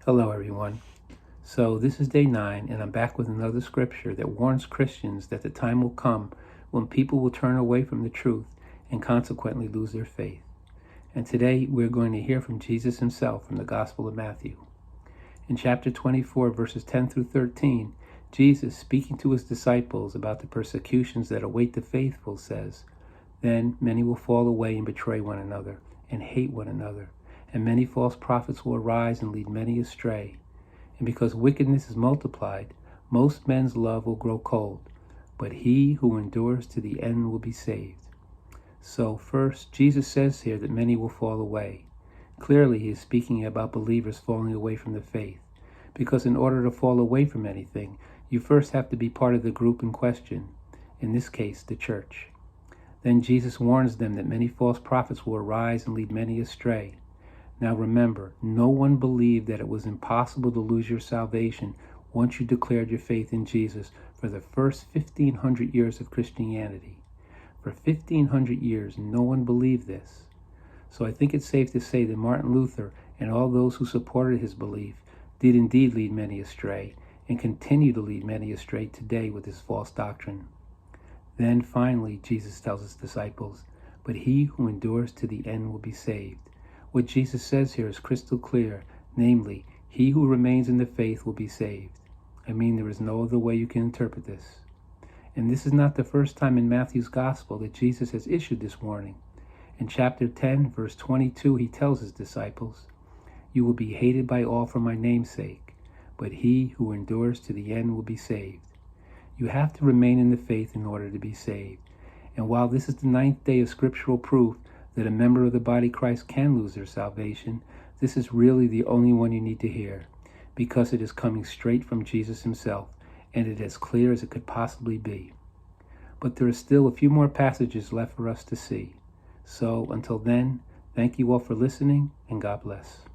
Hello, everyone. So, this is day 9, and I'm back with another scripture that warns Christians that the time will come when people will turn away from the truth and consequently lose their faith. And today, we're going to hear from Jesus himself from the Gospel of Matthew. In chapter 24, verses 10 through 13, Jesus, speaking to his disciples about the persecutions that await the faithful, says, "Then many will fall away and betray one another and hate one another. And many false prophets will arise and lead many astray. And because wickedness is multiplied, most men's love will grow cold. But he who endures to the end will be saved." So first, Jesus says here that many will fall away. Clearly, he is speaking about believers falling away from the faith. Because in order to fall away from anything, you first have to be part of the group in question, in this case, the church. Then Jesus warns them that many false prophets will arise and lead many astray. Now remember, no one believed that it was impossible to lose your salvation once you declared your faith in Jesus for the first 1,500 years of Christianity. For 1,500 years, no one believed this. So I think it's safe to say that Martin Luther and all those who supported his belief did indeed lead many astray and continue to lead many astray today with his false doctrine. Then finally, Jesus tells his disciples, "But he who endures to the end will be saved." What Jesus says here is crystal clear, namely, he who remains in the faith will be saved. I mean, there is no other way you can interpret this. And this is not the first time in Matthew's gospel that Jesus has issued this warning. In chapter 10, verse 22, he tells his disciples, "You will be hated by all for my name's sake, but he who endures to the end will be saved." You have to remain in the faith in order to be saved. And while this is the 9th day of scriptural proof that a member of the body of Christ can lose their salvation, this is really the only one you need to hear, because it is coming straight from Jesus himself, and it is as clear as it could possibly be. But there are still a few more passages left for us to see. So until then, thank you all for listening, and God bless.